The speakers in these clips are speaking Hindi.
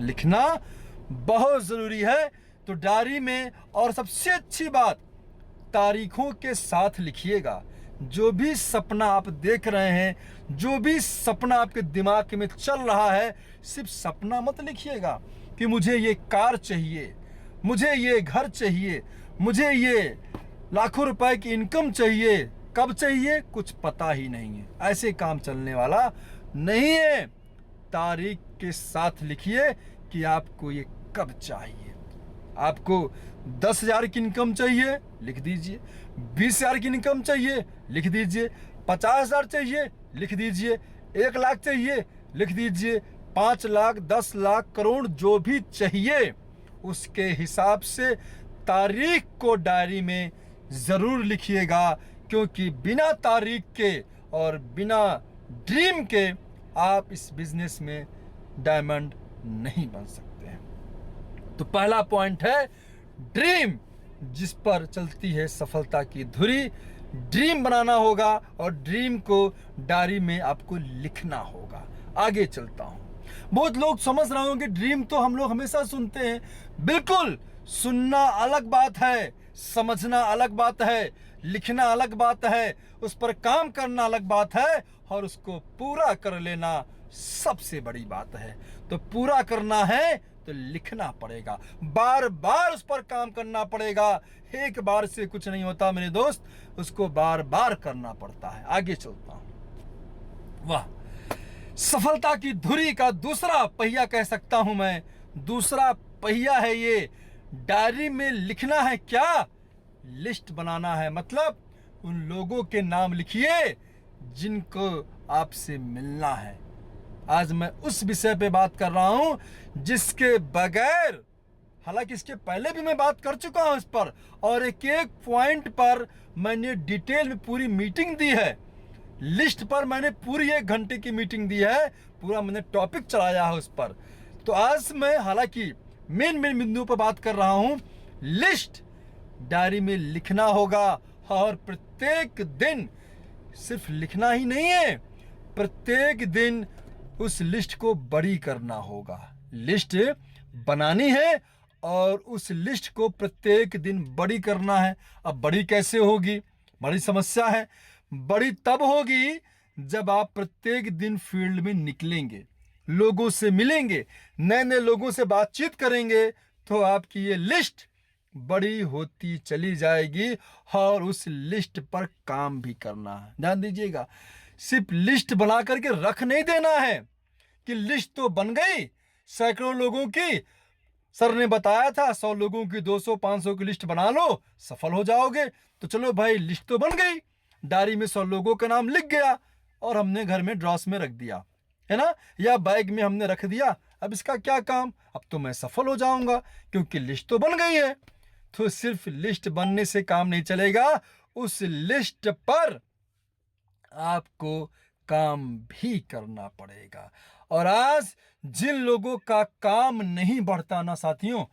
लिखना बहुत ज़रूरी है। तो डायरी में, और सबसे अच्छी बात, तारीखों के साथ लिखिएगा। जो भी सपना आप देख रहे हैं, जो भी सपना आपके दिमाग में चल रहा है, सिर्फ सपना मत लिखिएगा कि मुझे ये कार चाहिए, मुझे ये घर चाहिए, मुझे ये लाखों रुपए की इनकम चाहिए। कब चाहिए कुछ पता ही नहीं है, ऐसे काम चलने वाला नहीं है। तारीख के साथ लिखिए कि आपको ये कब चाहिए। आपको 10,000 की इनकम चाहिए, लिख दीजिए। 20,000 की इनकम चाहिए, लिख दीजिए। 50,000 चाहिए, लिख दीजिए। 1,00,000 चाहिए, लिख दीजिए। 5 लाख, 10 लाख, करोड़, जो भी चाहिए उसके हिसाब से तारीख को डायरी में ज़रूर लिखिएगा। क्योंकि बिना तारीख के और बिना ड्रीम के आप इस बिजनेस में डायमंड नहीं बन सकते हैं। तो पहला पॉइंट है ड्रीम, जिस पर चलती है सफलता की धुरी। ड्रीम बनाना होगा और ड्रीम को डायरी में आपको लिखना होगा। आगे चलता हूं। बहुत लोग समझ रहे होंगे ड्रीम तो हम लोग हमेशा सुनते हैं। बिल्कुल, सुनना अलग बात है, समझना अलग बात है, लिखना अलग बात है, उस पर काम करना अलग बात है, और उसको पूरा कर लेना सबसे बड़ी बात है। तो पूरा करना है तो लिखना पड़ेगा, बार बार उस पर काम करना पड़ेगा। एक बार से कुछ नहीं होता मेरे दोस्त, उसको बार बार करना पड़ता है। आगे चलता हूं। वाह, सफलता की धुरी का दूसरा पहिया कह सकता हूं मैं। दूसरा पहिया है ये, डायरी में लिखना है क्या? लिस्ट बनाना है। मतलब उन लोगों के नाम लिखिए जिनको आपसे मिलना है। आज मैं उस विषय पे बात कर रहा हूं जिसके बगैर, हालांकि इसके पहले भी मैं बात कर चुका हूं इस पर, और एक एक पॉइंट पर मैंने डिटेल में पूरी मीटिंग दी है। लिस्ट पर मैंने पूरी 1 घंटे की मीटिंग दी है, पूरा मैंने टॉपिक चलाया है उस पर। तो आज मैं हालांकि मेन बिंदु पर बात कर रहा हूं। लिस्ट डायरी में लिखना होगा, और प्रत्येक दिन सिर्फ लिखना ही नहीं है, प्रत्येक दिन उस लिस्ट को बड़ी करना होगा। लिस्ट बनानी है और उस लिस्ट को प्रत्येक दिन बड़ी करना है। अब बड़ी कैसे होगी? बड़ी समस्या है। बड़ी तब होगी जब आप प्रत्येक दिन फील्ड में निकलेंगे, लोगों से मिलेंगे, नए नए लोगों से बातचीत करेंगे, तो आपकी ये लिस्ट बड़ी होती चली जाएगी। और उस लिस्ट पर काम भी करना है। ध्यान दीजिएगा, सिर्फ लिस्ट बना करके रख नहीं देना है कि लिस्ट तो बन गई सैकड़ों लोगों की, सर ने बताया था 100 लोगों की, 200 500 की लिस्ट बना लो, सफल हो जाओगे। तो चलो भाई, लिस्ट तो बन गई, डायरी में 100 लोगों का नाम लिख गया और हमने घर में ड्रॉस में रख दिया, है ना, या बैग में हमने रख दिया। अब इसका क्या काम? अब तो मैं सफल हो जाऊंगा क्योंकि लिस्ट तो बन गई है। तो सिर्फ लिस्ट बनने से काम नहीं चलेगा, उस लिस्ट पर आपको काम भी करना पड़ेगा। और आज जिन लोगों का काम नहीं बढ़ता ना साथियों,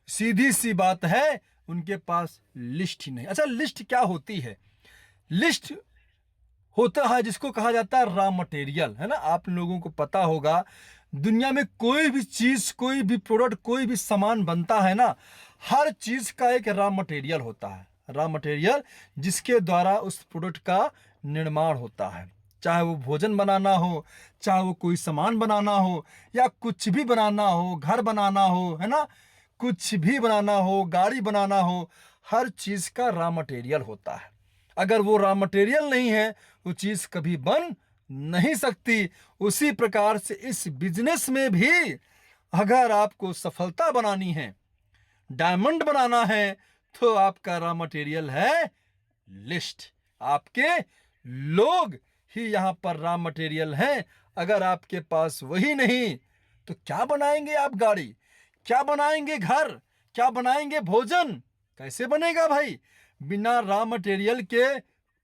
सीधी सी बात है, उनके पास लिस्ट ही नहीं। अच्छा, लिस्ट क्या होती है? लिस्ट होता है जिसको कहा जाता है रॉ मटेरियल, है ना। आप लोगों को पता होगा, दुनिया में कोई भी चीज, कोई भी प्रोडक्ट, कोई भी सामान बनता है ना, हर चीज का एक रॉ मटेरियल होता है। रॉ मटेरियल जिसके द्वारा उस प्रोडक्ट का निर्माण होता है। चाहे वो भोजन बनाना हो, चाहे वो कोई सामान बनाना हो, या कुछ भी बनाना हो, घर बनाना हो, है ना, कुछ भी बनाना हो, गाड़ी बनाना हो, हर चीज का रॉ मटेरियल होता है। अगर वो रॉ मटेरियल नहीं है, वो चीज कभी बन नहीं सकती। उसी प्रकार से इस बिजनेस में भी अगर आपको सफलता बनानी है, डायमंड बनाना है, तो आपका रॉ मटेरियल है लिस्ट। आपके लोग ही यहां पर रॉ मटेरियल हैं। अगर आपके पास वही नहीं तो क्या बनाएंगे आप गाड़ी, क्या बनाएंगे घर, क्या बनाएंगे भोजन? कैसे बनेगा भाई? बिना रॉ मटेरियल के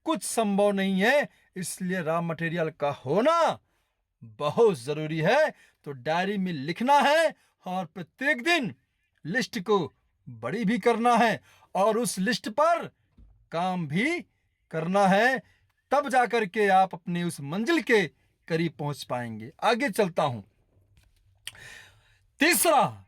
कुछ संभव नहीं है। इसलिए रॉ मटेरियल का होना बहुत जरूरी है। तो डायरी में लिखना है और प्रत्येक दिन लिस्ट को बड़ी भी करना है और उस लिस्ट पर काम भी करना है। तब जाकर के आप अपने उस मंजिल के करीब पहुंच पाएंगे। आगे चलता हूं। तीसरा,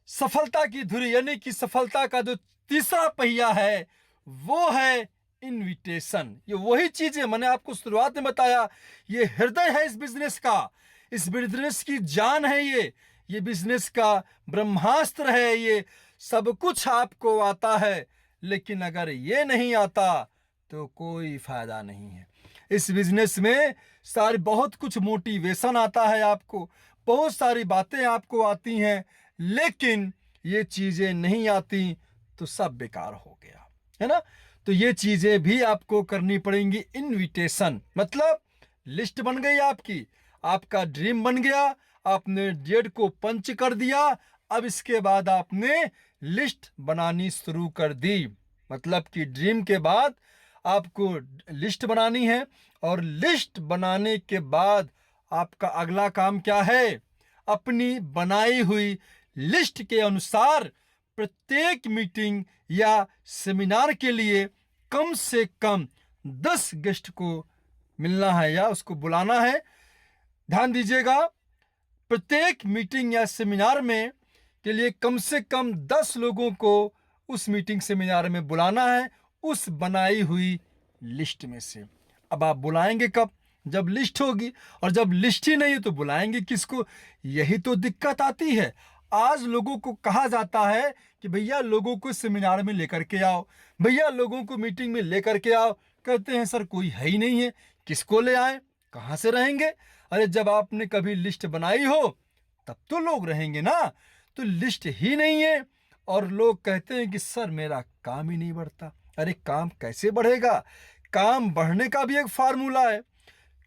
सफलता की धुरी यानी कि सफलता का जो तीसरा पहिया है वो है इनविटेशन। ये वही चीज है मैंने आपको शुरुआत में बताया, ये हृदय है इस बिजनेस का, इस बिजनेस की जान है ये बिजनेस का ब्रह्मास्त्र है। ये सब कुछ आपको आता है, लेकिन अगर ये नहीं आता तो कोई फायदा नहीं है। इस बिजनेस में सारी बहुत कुछ मोटिवेशन आता है, आपको बहुत सारी बातें आपको आती हैं, लेकिन ये चीजें नहीं आती तो सब बेकार हो गया, है ना। तो ये चीजें भी आपको करनी पड़ेंगी। इनविटेशन मतलब लिस्ट बन गई आपकी, आपका ड्रीम बन गया, आपने डेट को पंच कर दिया, अब इसके बाद आपने लिस्ट बनानी शुरू कर दी। मतलब कि ड्रीम के बाद आपको लिस्ट बनानी है, और लिस्ट बनाने के बाद आपका अगला काम क्या है, अपनी बनाई हुई लिस्ट के अनुसार प्रत्येक मीटिंग या सेमिनार के लिए कम से कम 10 गेस्ट को मिलना है या उसको बुलाना है। ध्यान दीजिएगा, प्रत्येक मीटिंग या सेमिनार में के लिए कम से कम 10 लोगों को उस मीटिंग सेमिनार में बुलाना है, उस बनाई हुई लिस्ट में से। अब आप बुलाएंगे कब, जब लिस्ट होगी, और जब लिस्ट ही नहीं है तो बुलाएंगे किसको? यही तो दिक्कत आती है। आज लोगों को कहा जाता है कि भैया लोगों को सेमिनार में लेकर के आओ, भैया लोगों को मीटिंग में लेकर के आओ। कहते हैं सर कोई है ही नहीं है, किसको ले आए, कहाँ से रहेंगे? अरे जब आपने कभी लिस्ट बनाई हो तब तो लोग रहेंगे ना, तो लिस्ट ही नहीं है। और लोग कहते हैं कि सर मेरा काम ही नहीं बढ़ता। अरे काम कैसे बढ़ेगा? काम बढ़ने का भी एक फार्मूला है।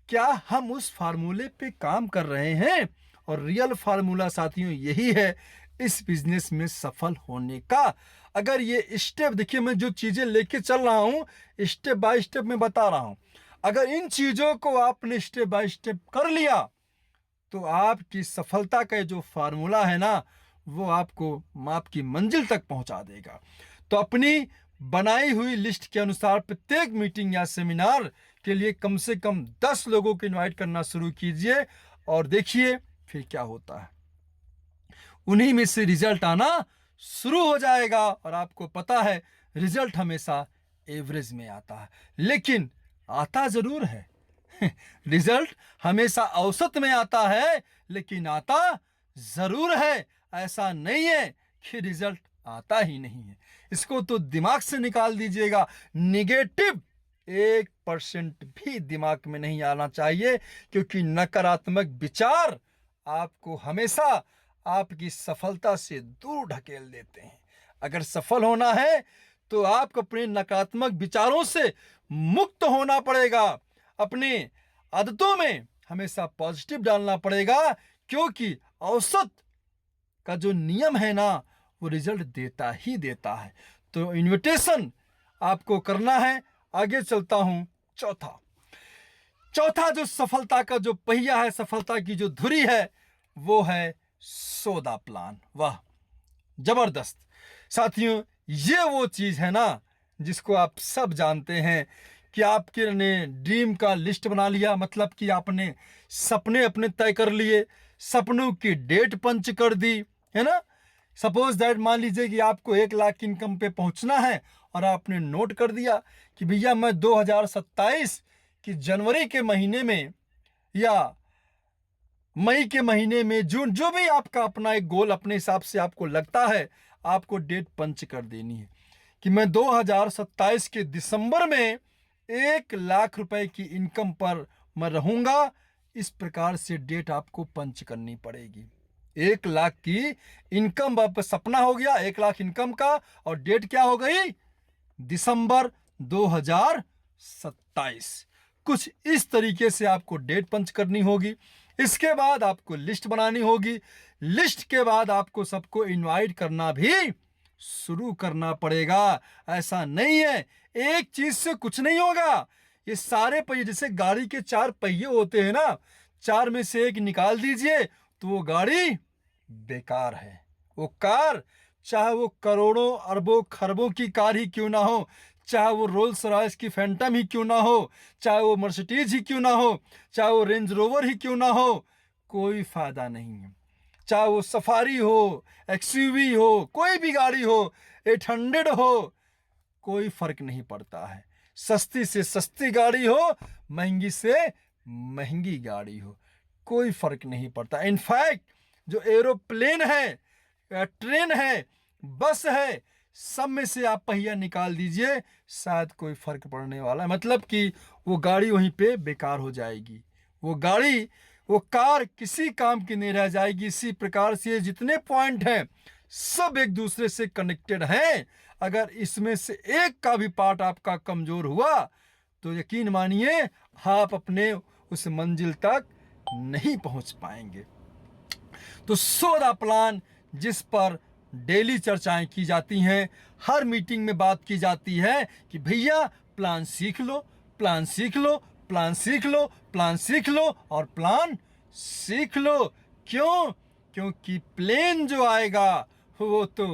क्या हम उस फार्मूले पे काम कर रहे हैं? और रियल फार्मूला साथियों यही है इस बिजनेस में सफल होने का। अगर ये स्टेप देखिए, मैं जो चीजें लेके चल रहा हूं स्टेप बाय स्टेप में बता रहा हूं, अगर इन चीजों को आपने स्टेप बाय स्टेप कर लिया तो आपकी सफलता का जो फार्मूला है ना वो आपको आपकी मंजिल तक पहुंचा देगा। तो अपनी बनाई हुई लिस्ट के अनुसार प्रत्येक मीटिंग या सेमिनार के लिए कम से कम 10 लोगों को इनवाइट करना शुरू कीजिए, और देखिए फिर क्या होता है। उन्हीं में से रिजल्ट आना शुरू हो जाएगा, और आपको पता है रिजल्ट हमेशा एवरेज में आता है, लेकिन आता जरूर है। रिजल्ट हमेशा औसत में आता है, लेकिन आता जरूर है। ऐसा नहीं है कि रिजल्ट आता ही नहीं है। इसको तो दिमाग से निकाल दीजिएगा। निगेटिव 1% भी दिमाग में नहीं आना चाहिए, क्योंकि नकारात्मक विचार आपको हमेशा आपकी सफलता से दूर ढकेल देते हैं। अगर सफल होना है तो आपको अपने नकारात्मक विचारों से मुक्त होना पड़ेगा। अपने आदतों में हमेशा पॉजिटिव डालना पड़ेगा, क्योंकि औसत का जो नियम है ना वो रिजल्ट देता ही देता है। तो इन्विटेशन आपको करना है। आगे चलता हूं। चौथा जो सफलता का जो पहिया है, सफलता की जो धुरी है, वो है सौदा प्लान। वाह जबरदस्त साथियों, ये वो चीज है ना जिसको आप सब जानते हैं कि आपके ने ड्रीम का लिस्ट बना लिया, मतलब कि आपने सपने अपने तय कर लिए, सपनों की डेट पंच कर दी, है ना। सपोज दैट मान लीजिए कि आपको 1 लाख इनकम पे पहुंचना है, और आपने नोट कर दिया कि भैया मैं 2027 की जनवरी के महीने में या मई के महीने में, जून, जो भी आपका अपना एक गोल अपने हिसाब से आपको लगता है, आपको डेट पंच कर देनी है कि मैं 2027 के दिसंबर में 1 लाख रुपए की इनकम पर मैं रहूंगा। इस प्रकार से डेट आपको पंच करनी पड़ेगी। 1 लाख की इनकम आप सपना हो गया, 1 लाख इनकम का, और डेट क्या हो गई? दिसंबर 2027। कुछ इस तरीके से आपको डेट पंच करनी होगी। इसके बाद आपको लिस्ट बनानी होगी। लिस्ट के बाद आपको सबको इनवाइट करना भी शुरू करना पड़ेगा। ऐसा नहीं है एक चीज से कुछ नहीं होगा। ये सारे पहिए, जैसे गाड़ी के 4 पहिए होते हैं ना, 4 में से एक निकाल दीजिए तो वो गाड़ी बेकार है। वो कार, चाहे वो करोड़ों अरबों खरबों की कार ही क्यों ना हो, चाहे वो रोल्स रॉयस की फैंटम ही क्यों ना हो, चाहे वो मर्सिडीज ही क्यों ना हो, चाहे वो रेंज रोवर ही क्यों ना हो, कोई फायदा नहीं है। चाहे वो सफारी हो, एक्सयूवी हो, कोई भी गाड़ी हो, 800 हो, कोई फर्क नहीं पड़ता है। सस्ती से सस्ती गाड़ी हो, महंगी से महंगी गाड़ी हो, कोई फर्क नहीं पड़ता। इनफैक्ट जो एरोप्लेन है, ट्रेन है, बस है, सब में से आप पहिया निकाल दीजिए, शायद कोई फर्क पड़ने वाला है। मतलब कि वो गाड़ी वहीं पे बेकार हो जाएगी, वो गाड़ी, वो कार किसी काम की नहीं रह जाएगी। इसी प्रकार से जितने पॉइंट हैं सब एक दूसरे से कनेक्टेड हैं। अगर इसमें से एक का भी पार्ट आपका कमजोर हुआ तो यकीन मानिए आप अपने उस मंजिल तक नहीं पहुंच पाएंगे। तो सो द प्लान, जिस पर डेली चर्चाएं की जाती हैं, हर मीटिंग में बात की जाती है कि भैया प्लान सीख लो, प्लान सीख लो, प्लान सीख लो, प्लान सीख लो और प्लान सीख लो। क्यों? क्योंकि प्लेन जो आएगा वो तो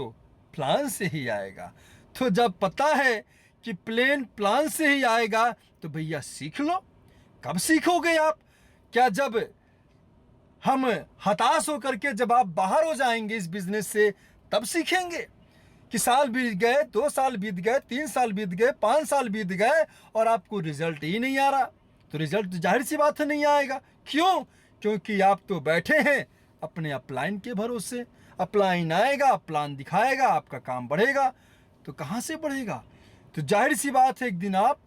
प्लान से ही आएगा। तो जब पता है कि प्लेन प्लान से ही आएगा तो भैया सीख लो। कब सीखोगे आप? क्या जब हम हताश होकर के जब आप बाहर हो जाएंगे इस बिजनेस से तब सीखेंगे? कि साल बीत गए, 2 साल बीत गए, 3 साल बीत गए, 5 साल बीत गए और आपको रिजल्ट ही नहीं आ रहा, तो रिजल्ट तो जाहिर सी बात है नहीं आएगा। क्यों? क्योंकि आप तो बैठे हैं अपने अपलाइन के भरोसे। अपलाइन आएगा, प्लान दिखाएगा, आपका काम बढ़ेगा। तो कहाँ से बढ़ेगा? तो जाहिर सी बात है एक दिन आप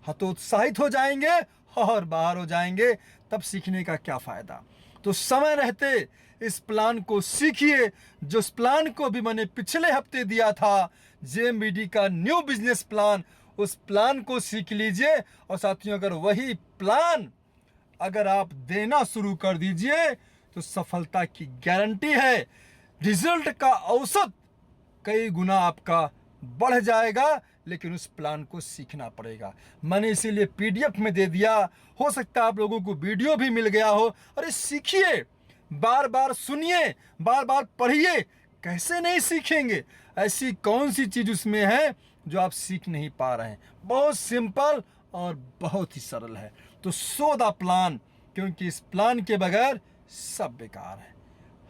हतोत्साहित हो जाएंगे और बाहर हो जाएंगे। तब सीखने का क्या फायदा? तो समय रहते इस प्लान को सीखिए, जो इस प्लान को भी मैंने पिछले हफ्ते दिया था, जेएमबीडी का न्यू बिजनेस प्लान, उस प्लान को सीख लीजिए। और साथियों, अगर वही प्लान अगर आप देना शुरू कर दीजिए तो सफलता की गारंटी है। रिजल्ट का औसत कई गुना आपका बढ़ जाएगा, लेकिन उस प्लान को सीखना पड़ेगा। मैंने इसीलिए पीडीएफ में दे दिया। हो सकता है आप लोगों को वीडियो भी मिल गया हो। अरे सीखिए, बार बार सुनिए, बार बार पढ़िए। कैसे नहीं सीखेंगे? ऐसी कौन सी चीज उसमें है जो आप सीख नहीं पा रहे हैं? बहुत सिंपल और बहुत ही सरल है। तो सो द प्लान, क्योंकि इस प्लान के बगैर सब बेकार है।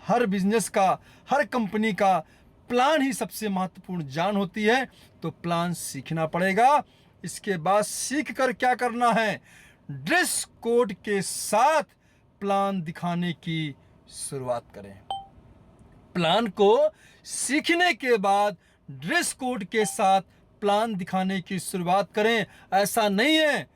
हर बिजनेस का, हर कंपनी का प्लान ही सबसे महत्वपूर्ण जान होती है। तो प्लान सीखना पड़ेगा। इसके बाद सीख कर क्या करना है? ड्रेस कोड के साथ प्लान दिखाने की शुरुआत करें। प्लान को सीखने के बाद ड्रेस कोड के साथ प्लान दिखाने की शुरुआत करें। ऐसा नहीं है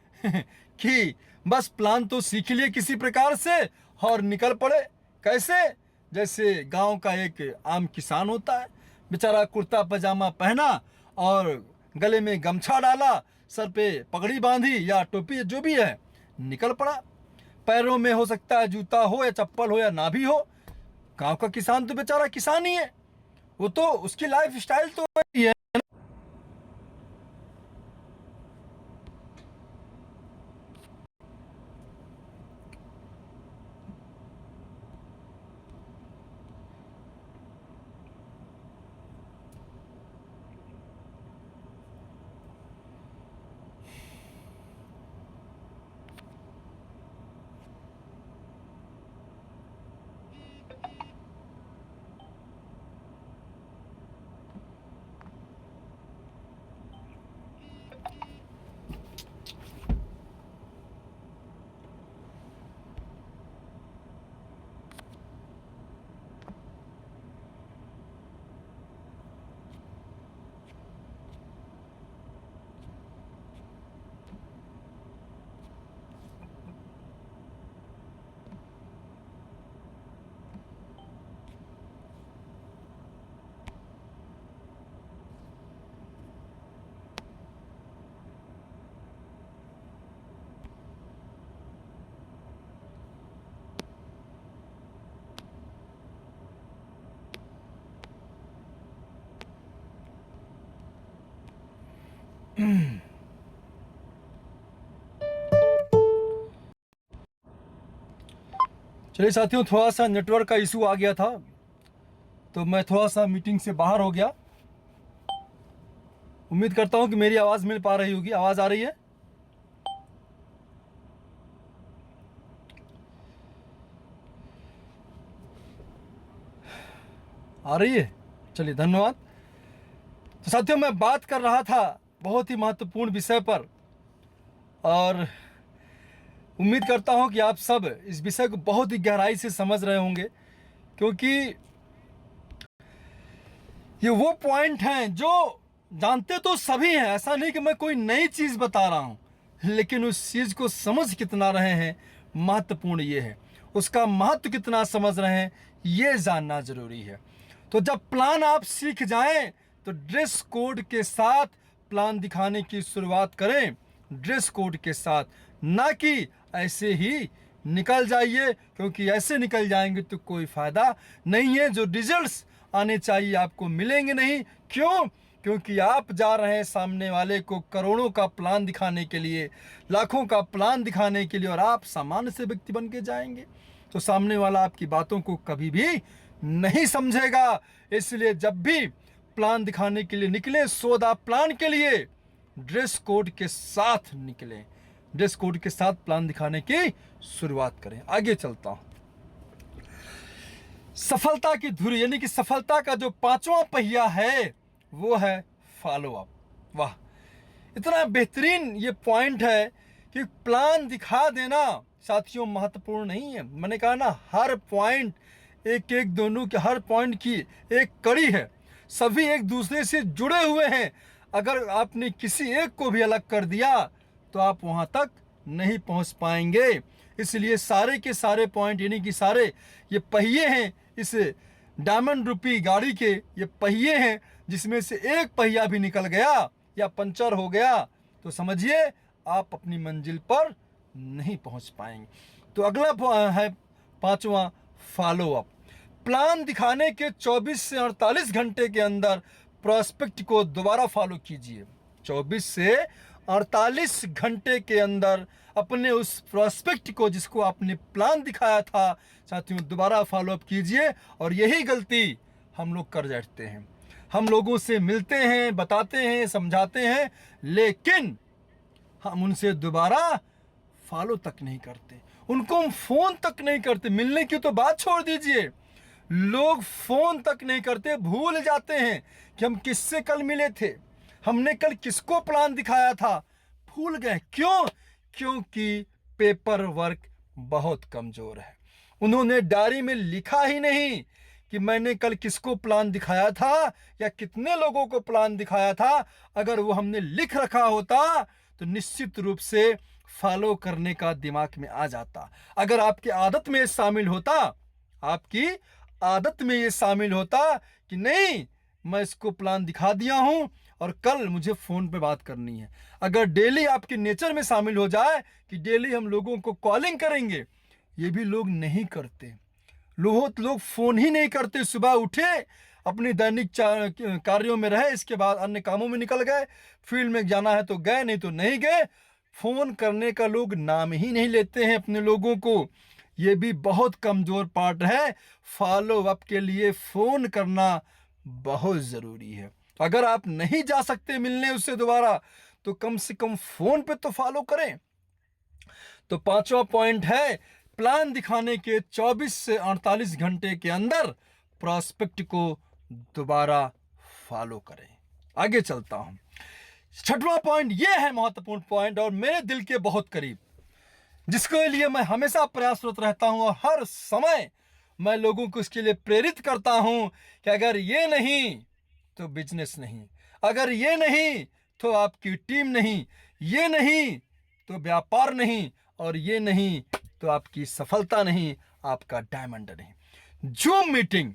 कि बस प्लान तो सीख लिए किसी प्रकार से और निकल पड़े। कैसे? जैसे गांव का एक आम किसान होता है, बेचारा कुर्ता पजामा पहना और गले में गमछा डाला, सर पे पगड़ी बांधी या टोपी जो भी है, निकल पड़ा। पैरों में हो सकता है जूता हो या चप्पल हो या ना भी हो। गांव का किसान तो बेचारा किसान ही है, वो तो उसकी लाइफ स्टाइल तो वही है। चलिए साथियों, थोड़ा सा नेटवर्क का इशू आ गया था तो मैं थोड़ा सा मीटिंग से बाहर हो गया। उम्मीद करता हूं कि मेरी आवाज़ मिल पा रही होगी। आवाज़ आ रही है? आ रही है? चलिए, धन्यवाद। तो साथियों, मैं बात कर रहा था बहुत ही महत्वपूर्ण विषय पर, और उम्मीद करता हूं कि आप सब इस विषय को बहुत ही गहराई से समझ रहे होंगे, क्योंकि ये वो पॉइंट हैं जो जानते तो सभी हैं। ऐसा नहीं कि मैं कोई नई चीज़ बता रहा हूं, लेकिन उस चीज़ को समझ कितना रहे हैं, महत्वपूर्ण ये है। उसका महत्व कितना समझ रहे हैं, ये जानना ज़रूरी है। तो जब प्लान आप सीख जाएं, तो ड्रेस कोड के साथ प्लान दिखाने की शुरुआत करें। ड्रेस कोड के साथ, ना कि ऐसे ही निकल जाइए, क्योंकि ऐसे निकल जाएंगे तो कोई फ़ायदा नहीं है। जो रिजल्ट्स आने चाहिए आपको मिलेंगे नहीं। क्यों? क्योंकि आप जा रहे हैं सामने वाले को करोड़ों का प्लान दिखाने के लिए, लाखों का प्लान दिखाने के लिए, और आप सामान्य से व्यक्ति बन के जाएंगे तो सामने वाला आपकी बातों को कभी भी नहीं समझेगा। इसलिए जब भी प्लान दिखाने के लिए निकले, सौदा प्लान के लिए ड्रेस कोड के साथ निकलें। ड्रेस कोड के साथ प्लान दिखाने की शुरुआत करें। आगे चलता हूं। सफलता की धुरी, यानी कि सफलता का जो 5वां पहिया है वो है फॉलो अप। वाह, इतना बेहतरीन ये पॉइंट है कि प्लान दिखा देना साथियों महत्वपूर्ण नहीं है। मैंने कहा ना, हर पॉइंट एक एक दोनों के, हर पॉइंट की एक कड़ी है, सभी एक दूसरे से जुड़े हुए हैं। अगर आपने किसी एक को भी अलग कर दिया तो आप वहां तक नहीं पहुंच पाएंगे। इसलिए सारे के सारे पॉइंट, यानी कि सारे ये पहिए हैं इस डायमंड रूपी गाड़ी के, ये पहिए हैं, जिसमें से एक पहिया भी निकल गया या पंचर हो गया तो समझिए आप अपनी मंजिल पर नहीं पहुंच पाएंगे। तो अगला है 5वां, फॉलो अप। प्लान दिखाने के 24 से 48 घंटे के अंदर प्रोस्पेक्ट को दोबारा फॉलो कीजिए। 24 से 48 घंटे के अंदर अपने उस प्रोस्पेक्ट को, जिसको आपने प्लान दिखाया था साथियों, दोबारा फॉलो अप कीजिए। और यही गलती हम लोग कर जाते हैं। हम लोगों से मिलते हैं, बताते हैं, समझाते हैं, लेकिन हम उनसे दोबारा फॉलो तक नहीं करते, उनको हम फोन तक नहीं करते। मिलने की तो बात छोड़ दीजिए, लोग फोन तक नहीं करते, भूल जाते हैं कि हम किससे कल मिले थे, हमने कल किसको प्लान दिखाया था, भूल गए। क्यों? क्योंकि पेपर वर्क बहुत कमजोर है। उन्होंने डायरी में लिखा ही नहीं कि मैंने कल किसको प्लान दिखाया था या कितने लोगों को प्लान दिखाया था। अगर वो हमने लिख रखा होता तो निश्चित रूप से फॉलो करने का दिमाग में आ जाता। अगर आपकी आदत में शामिल होता, आपकी आदत में ये शामिल होता कि नहीं, मैं इसको प्लान दिखा दिया हूं और कल मुझे फोन पे बात करनी है। अगर डेली आपके नेचर में शामिल हो जाए कि डेली हम लोगों को कॉलिंग करेंगे, ये भी लोग नहीं करते। लोग फोन ही नहीं करते। सुबह उठे, अपनी दैनिक कार्यों में रहे, इसके बाद अन्य कामों में निकल गए, फील्ड में जाना है तो गए, नहीं तो नहीं गए। फोन करने का लोग नाम ही नहीं लेते हैं अपने लोगों को। ये भी बहुत कमजोर पार्ट है। फॉलो अप के लिए फोन करना बहुत जरूरी है। अगर आप नहीं जा सकते मिलने उससे दोबारा, तो कम से कम फोन पे तो फॉलो करें। तो 5वां पॉइंट है, प्लान दिखाने के 24 से 48 घंटे के अंदर प्रोस्पेक्ट को दोबारा फॉलो करें। आगे चलता हूं। 6वां पॉइंट यह है महत्वपूर्ण पॉइंट और मेरे दिल के बहुत करीब, जिसके लिए मैं हमेशा प्रयासरत रहता हूं और हर समय मैं लोगों को इसके लिए प्रेरित करता हूं कि अगर ये नहीं तो बिजनेस नहीं, अगर ये नहीं तो आपकी टीम नहीं, ये नहीं तो व्यापार नहीं, और ये नहीं तो आपकी सफलता नहीं, आपका डायमंड नहीं। जूम मीटिंग,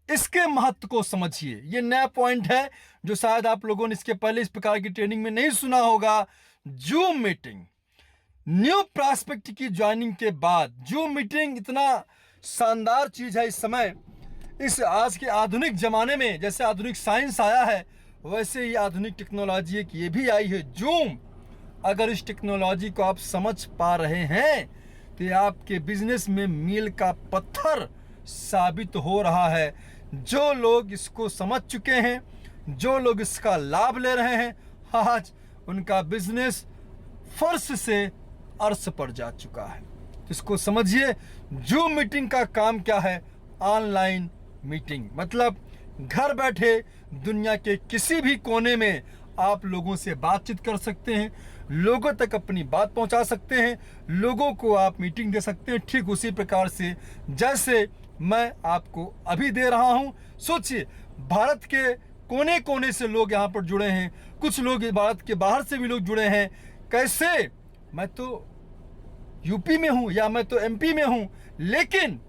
इसके महत्व को समझिए। ये नया पॉइंट है जो शायद आप लोगों ने इसके पहले इस प्रकार की ट्रेनिंग में नहीं सुना होगा। जूम मीटिंग, न्यू प्रॉस्पेक्ट की ज्वाइनिंग के बाद जूम मीटिंग इतना शानदार चीज है। इस समय, इस आज के आधुनिक जमाने में, जैसे आधुनिक साइंस आया है, वैसे ही आधुनिक टेक्नोलॉजी एक ये भी आई है, जूम। अगर इस टेक्नोलॉजी को आप समझ पा रहे हैं तो ये आपके बिजनेस में मील का पत्थर साबित हो रहा है। जो लोग इसको समझ चुके हैं, जो लोग इसका लाभ ले रहे हैं, आज उनका बिजनेस फर्श से अर्श पर जा चुका है। इसको समझिए। जूम मीटिंग का काम क्या है? ऑनलाइन मीटिंग मतलब घर बैठे दुनिया के किसी भी कोने में आप लोगों से बातचीत कर सकते हैं, लोगों तक अपनी बात पहुंचा सकते हैं, लोगों को आप मीटिंग दे सकते हैं, ठीक उसी प्रकार से जैसे मैं आपको अभी दे रहा हूं। सोचिए, भारत के कोने कोने से लोग यहाँ पर जुड़े हैं, कुछ लोग भारत के बाहर से भी लोग जुड़े हैं। कैसे? मैं तो यूपी में हूं या मैं तो एमपी में हूं, लेकिन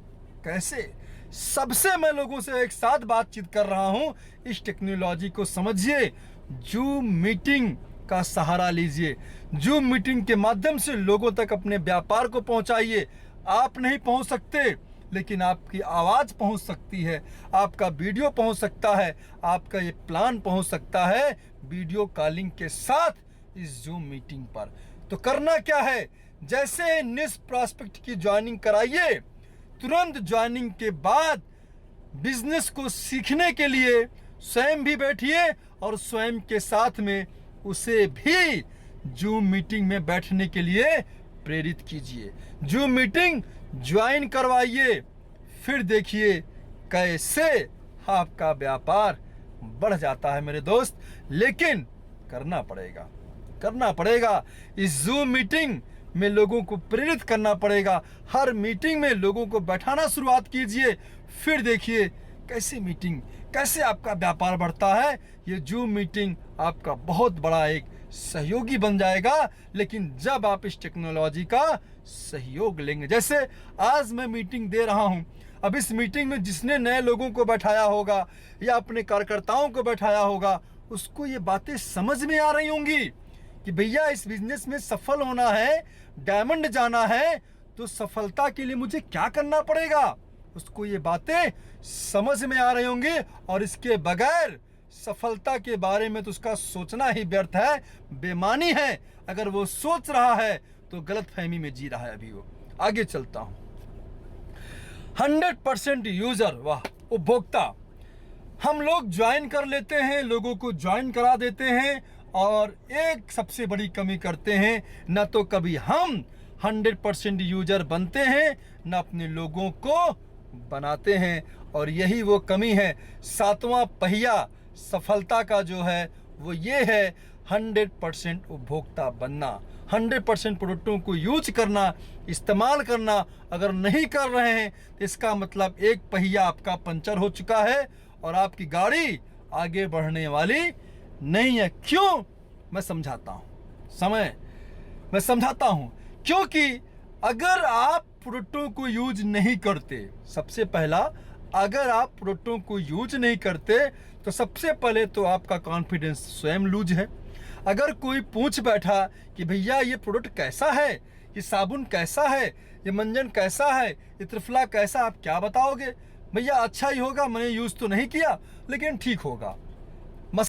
कैसे सबसे मैं लोगों से एक साथ बातचीत कर रहा हूं। इस टेक्नोलॉजी को समझिए, जूम मीटिंग का सहारा लीजिए, जूम मीटिंग के माध्यम से लोगों तक अपने व्यापार को पहुंचाइए। आप नहीं पहुंच सकते, लेकिन आपकी आवाज पहुंच सकती है, आपका वीडियो पहुंच सकता है, आपका ये प्लान पहुंच सकता है वीडियो कॉलिंग के साथ इस जूम मीटिंग पर। तो करना क्या है? जैसे निस प्रॉस्पेक्ट की ज्वाइनिंग कराइए, तुरंत ज्वाइनिंग के बाद बिजनेस को सीखने के लिए स्वयं भी बैठिए और स्वयं के साथ में उसे भी जूम मीटिंग में बैठने के लिए प्रेरित कीजिए। जूम मीटिंग ज्वाइन करवाइए, फिर देखिए कैसे आपका व्यापार बढ़ जाता है मेरे दोस्त। लेकिन करना पड़ेगा। इस जूम मीटिंग में लोगों को प्रेरित करना पड़ेगा। हर मीटिंग में लोगों को बैठाना शुरुआत कीजिए, फिर देखिए कैसे आपका व्यापार बढ़ता है। ये जूम मीटिंग आपका बहुत बड़ा एक सहयोगी बन जाएगा, लेकिन जब आप इस टेक्नोलॉजी का सहयोग लेंगे। जैसे आज मैं मीटिंग दे रहा हूं, अब इस मीटिंग में जिसने नए लोगों को बैठाया होगा या अपने कार्यकर्ताओं को बैठाया होगा, उसको ये बातें समझ में आ रही होंगी कि भैया इस बिजनेस में सफल होना है, डायमंड जाना है, तो सफलता के लिए मुझे क्या करना पड़ेगा, उसको ये बातें समझ में आ रही होंगी। और इसके बगैर सफलता के बारे में तो उसका सोचना ही व्यर्थ है, बेमानी है। अगर वो सोच रहा है तो गलतफहमी में जी रहा है। अभी वो आगे चलता हूं। 100% यूजर, वाह, उपभोक्ता हम लोग ज्वाइन कर लेते हैं, लोगों को ज्वाइन करा देते हैं, और एक सबसे बड़ी कमी करते हैं, न तो कभी हम 100% यूजर बनते हैं, न अपने लोगों को बनाते हैं। और यही वो कमी है। 7वां पहिया सफलता का जो है वो ये है 100% उपभोक्ता बनना, 100% प्रोडक्टों को यूज करना, इस्तेमाल करना। अगर नहीं कर रहे हैं तो इसका मतलब एक पहिया आपका पंचर हो चुका है और आपकी गाड़ी आगे बढ़ने वाली नहीं है। क्यों? मैं समझाता हूं। क्योंकि अगर आप प्रोडक्टों को यूज नहीं करते, सबसे पहला, अगर आप प्रोडक्टों को यूज नहीं करते तो सबसे पहले तो आपका कॉन्फिडेंस स्वयं लूज है। अगर कोई पूछ बैठा कि भैया ये प्रोडक्ट कैसा है, ये साबुन कैसा है, ये मंजन कैसा है, ये त्रिफला कैसा, आप क्या बताओगे? भैया अच्छा ही होगा, मैंने यूज तो नहीं किया लेकिन ठीक होगा।